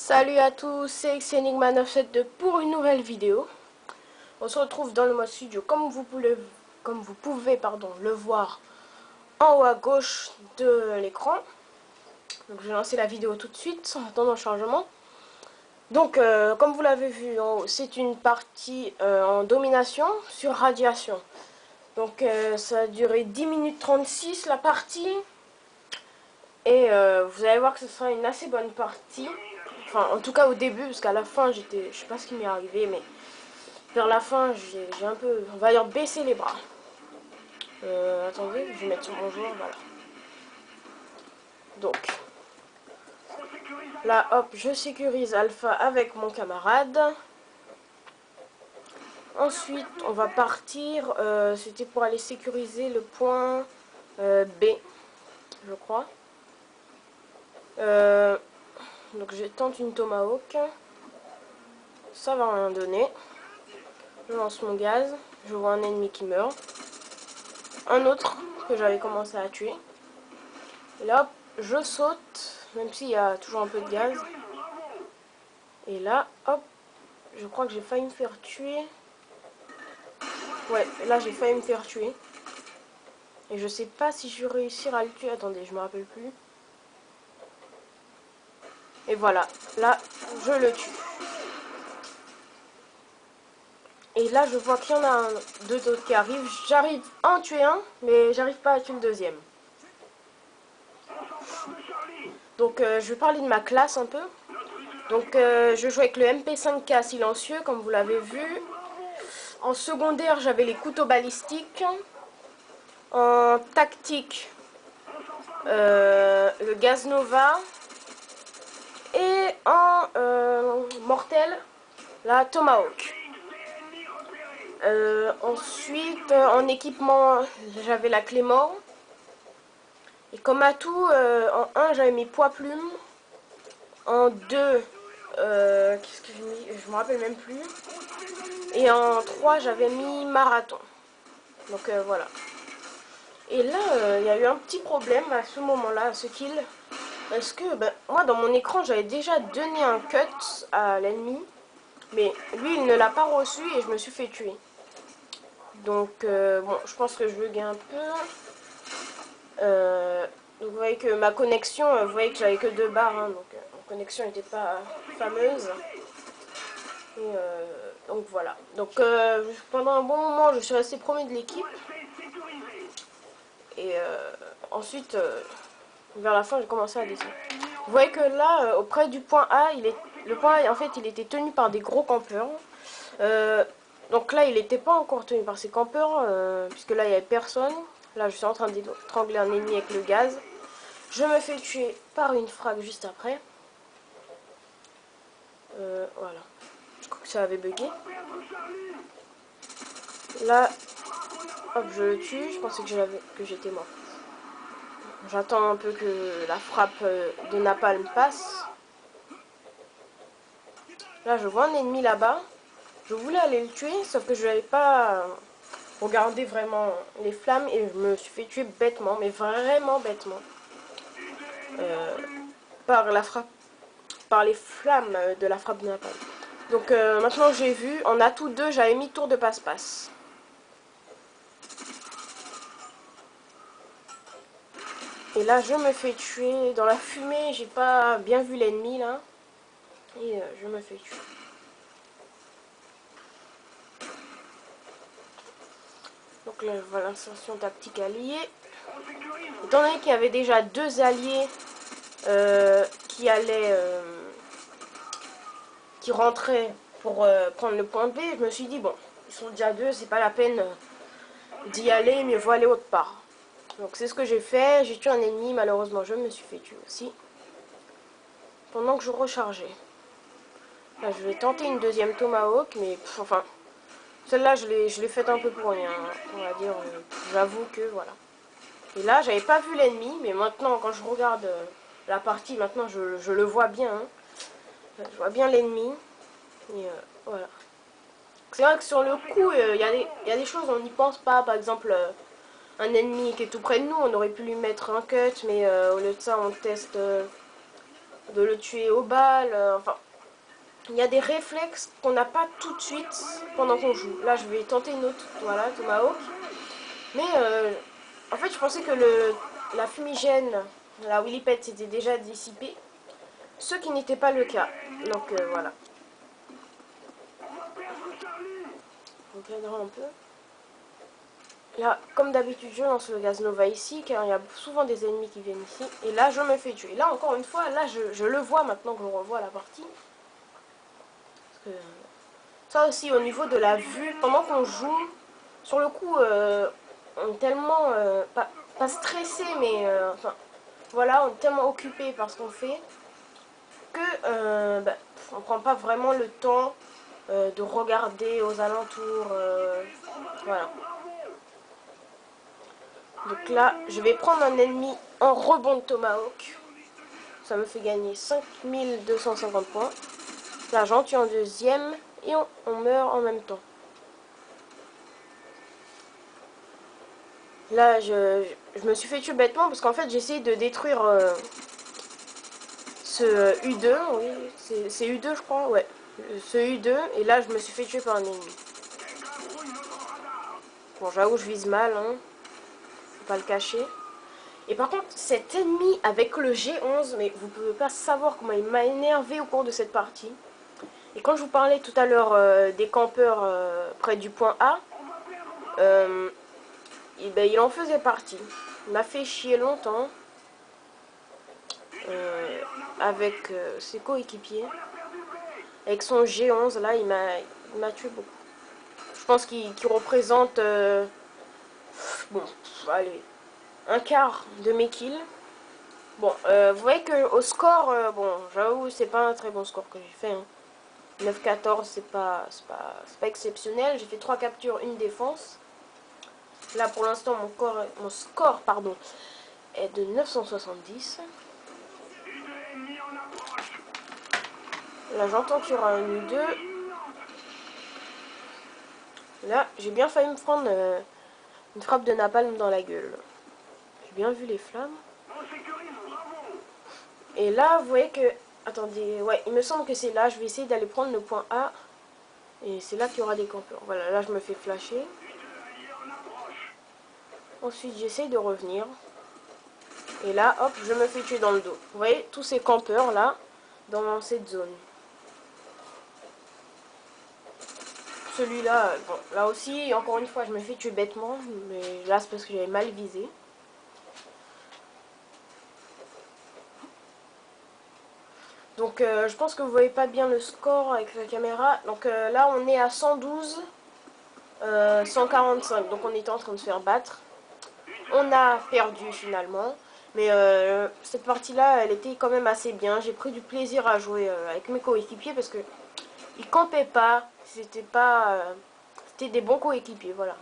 Salut à tous, c'est Xenigma972 pour une nouvelle vidéo. On se retrouve dans le mode studio comme vous pouvez le voir en haut à gauche de l'écran. Donc je vais lancer la vidéo tout de suite en attendant le chargement. Donc comme vous l'avez vu en haut, c'est une partie en domination sur radiation. Donc ça a duré 10 minutes 36 la partie. Et vous allez voir que ce sera une assez bonne partie. Enfin, en tout cas au début, parce qu'à la fin, je sais pas ce qui m'est arrivé, mais vers la fin, j'ai un peu, on va dire, baissé les bras. Attendez, je vais mettre sur mon joueur, voilà. Donc, là, hop, je sécurise Alpha avec mon camarade. Ensuite, on va partir, c'était pour aller sécuriser le point B, je crois. Donc, je tente une Tomahawk. Ça va rien donner. Je lance mon gaz. Je vois un ennemi qui meurt. Un autre que j'avais commencé à tuer. Et là, hop, je saute, même s'il y a toujours un peu de gaz. Et là, hop, je crois que j'ai failli me faire tuer. Ouais, là j'ai failli me faire tuer. Et je sais pas si je vais réussir à le tuer. Attendez, je me rappelle plus. Et voilà, là, je le tue. Et là, je vois qu'il y en a deux autres qui arrivent. J'arrive à en tuer un, mais j'arrive pas à tuer le deuxième. Donc, je vais parler de ma classe un peu. Donc, je joue avec le MP5K silencieux, comme vous l'avez vu. En secondaire, j'avais les couteaux balistiques. En tactique, le Gaz Nova. Et en mortel, la Tomahawk. Ensuite, en équipement, j'avais la Claymore. Et comme atout, en 1, j'avais mes poids plumes. En 2, qu'est-ce que j'ai mis? Je me rappelle même plus. Et en 3, j'avais mis marathon. Donc voilà. Et là, il y a eu un petit problème à ce moment-là, à ce kill. Parce que moi, dans mon écran, j'avais déjà donné un cut à l'ennemi. Mais lui, il ne l'a pas reçu et je me suis fait tuer. Donc, bon, je pense que je buguais un peu. Donc, vous voyez que ma connexion, vous voyez que j'avais que 2 barres. Hein, donc, ma connexion n'était pas fameuse. Et donc, voilà. Donc, pendant un bon moment, je suis restée premier de l'équipe. Et ensuite, vers la fin, j'ai commencé à descendre. Vous voyez que là, auprès du point A, le point A, en fait, il était tenu par des gros campeurs. Donc là, il n'était pas encore tenu par ces campeurs, puisque là, il n'y avait personne. Là, je suis en train d'étrangler un ennemi avec le gaz. Je me fais tuer par une frag juste après. Voilà. Je crois que ça avait bugué. Là, hop, je le tue. Je pensais que j'étais mort. J'attends un peu que la frappe de napalm passe. Là, je vois un ennemi là-bas. Je voulais aller le tuer, sauf que je n'avais pas regardé vraiment les flammes et je me suis fait tuer bêtement, mais vraiment bêtement. Par la frappe, par les flammes de la frappe de napalm. Donc maintenant que j'ai vu, en atout 2, j'avais mis tour de passe-passe. Et là, je me fais tuer dans la fumée. J'ai pas bien vu l'ennemi là. Et je me fais tuer. Donc là, voilà l'insertion tactique alliée. Étant donné qu'il y avait déjà 2 alliés qui rentraient pour prendre le point B, je me suis dit, bon, ils sont déjà 2, c'est pas la peine d'y aller, mieux vaut aller autre part. Donc c'est ce que j'ai fait, j'ai tué un ennemi, malheureusement je me suis fait tuer aussi. Pendant que je rechargeais. Là je vais tenter une deuxième Tomahawk, mais enfin, celle-là je l'ai faite un peu pour rien, on va dire, j'avoue que voilà. Et là j'avais pas vu l'ennemi, mais maintenant quand je regarde la partie, maintenant je le vois bien. Hein. Je vois bien l'ennemi, et voilà. C'est vrai que sur le coup, il y a des choses on n'y pense pas, par exemple... un ennemi qui est tout près de nous, on aurait pu lui mettre un cut, mais au lieu de ça, on teste de le tuer aux balles, enfin, il y a des réflexes qu'on n'a pas tout de suite pendant qu'on joue. Là, je vais tenter une autre, voilà, Tomahawk. Mais en fait, je pensais que la fumigène, la Willy Pet, s'était déjà dissipée. Ce qui n'était pas le cas. Donc voilà. On cadrera un peu. Là, comme d'habitude, je lance le gaz Nova ici, car il y a souvent des ennemis qui viennent ici. Et là, je me fais tuer. Là, encore une fois, là, je le vois maintenant que je revois la partie. Parce que, ça aussi, au niveau de la vue, pendant qu'on joue, sur le coup, on est tellement, pas stressé, mais, enfin, voilà, on est tellement occupé par ce qu'on fait, que on prend pas vraiment le temps de regarder aux alentours. Voilà. Donc là, je vais prendre un ennemi en rebond de Tomahawk. Ça me fait gagner 5250 points. Là, j'en tue en deuxième et on meurt en même temps. Là, je me suis fait tuer bêtement parce qu'en fait, j'ai essayé de détruire ce U2. Oui, c'est U2, je crois. Ouais, ce U2. Et là, je me suis fait tuer par un ennemi. Bon, j'avoue, je vise mal, hein. Faut pas le cacher. Et par contre, cet ennemi avec le G11, mais vous pouvez pas savoir comment il m'a énervé au cours de cette partie. Et quand je vous parlais tout à l'heure des campeurs près du point A, et ben, il en faisait partie. Il m'a fait chier longtemps avec ses coéquipiers. Avec son G11, là, il m'a tué beaucoup. Je pense qu'il représente, bon, allez, un quart de mes kills. Bon, vous voyez qu'au score, bon, j'avoue, c'est pas un très bon score que j'ai fait. Hein. 9-14, c'est pas exceptionnel. J'ai fait 3 captures, une défense. Là, pour l'instant, mon score pardon, est de 970. Là, j'entends qu'il y aura un U2. Là, j'ai bien failli me prendre une frappe de napalm dans la gueule. J'ai bien vu les flammes. Et là, vous voyez que... Attendez, ouais, il me semble que c'est là. Je vais essayer d'aller prendre le point A. Et c'est là qu'il y aura des campeurs. Voilà, là, je me fais flasher. Ensuite, j'essaye de revenir. Et là, hop, je me fais tuer dans le dos. Vous voyez, tous ces campeurs, là, dans cette zone. Celui-là, bon, là aussi, encore une fois, je me fais tuer bêtement. Mais là, c'est parce que j'avais mal visé. Donc je pense que vous voyez pas bien le score avec la caméra. Donc là on est à 112, 145. Donc on était en train de se faire battre. On a perdu finalement. Mais cette partie-là, elle était quand même assez bien. J'ai pris du plaisir à jouer avec mes coéquipiers parce que ils campaient pas. C'était des bons coéquipiers, voilà.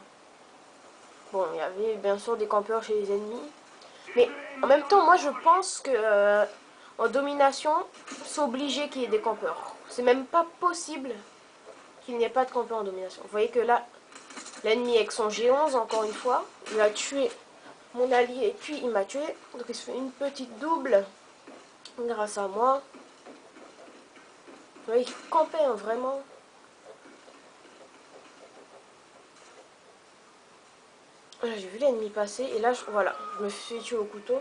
Bon, il y avait bien sûr des campeurs chez les ennemis. Mais en même temps, moi je pense que en domination, c'est obligé qu'il y ait des campeurs. C'est même pas possible qu'il n'y ait pas de campeurs en domination. Vous voyez que là, l'ennemi avec son G11, encore une fois, il a tué mon allié et puis il m'a tué. Donc il se fait une petite double grâce à moi. Vous voyez, il campait hein, vraiment. Là, j'ai vu l'ennemi passer et là, voilà, je me suis tué au couteau.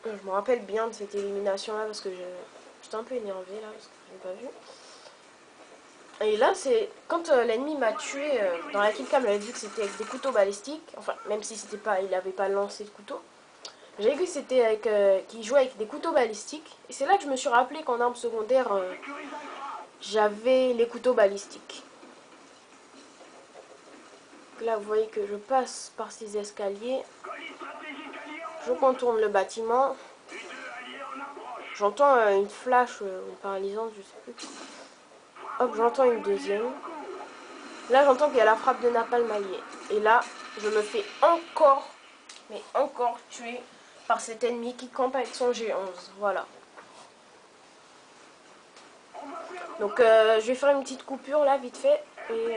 Je me rappelle bien de cette élimination là parce que j'étais un peu énervée là parce que je n'ai pas vu. Et là, c'est quand l'ennemi m'a tué dans la killcam, j'avais vu que c'était avec des couteaux balistiques. Enfin, même si c'était pas, il n'avait pas lancé de couteau. J'avais vu que c'était avec, qu'il jouait avec des couteaux balistiques. Et c'est là que je me suis rappelé qu'en arme secondaire, j'avais les couteaux balistiques. Là, vous voyez que je passe par ces escaliers. Je contourne le bâtiment. J'entends une flash, une paralysante, je sais plus. Hop, j'entends une deuxième. Là, j'entends qu'il y a la frappe de napalm alliée. Et là, je me fais encore, mais encore tuer par cet ennemi qui campe avec son G11. Voilà. Donc, je vais faire une petite coupure là, vite fait. Et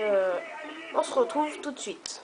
on se retrouve tout de suite.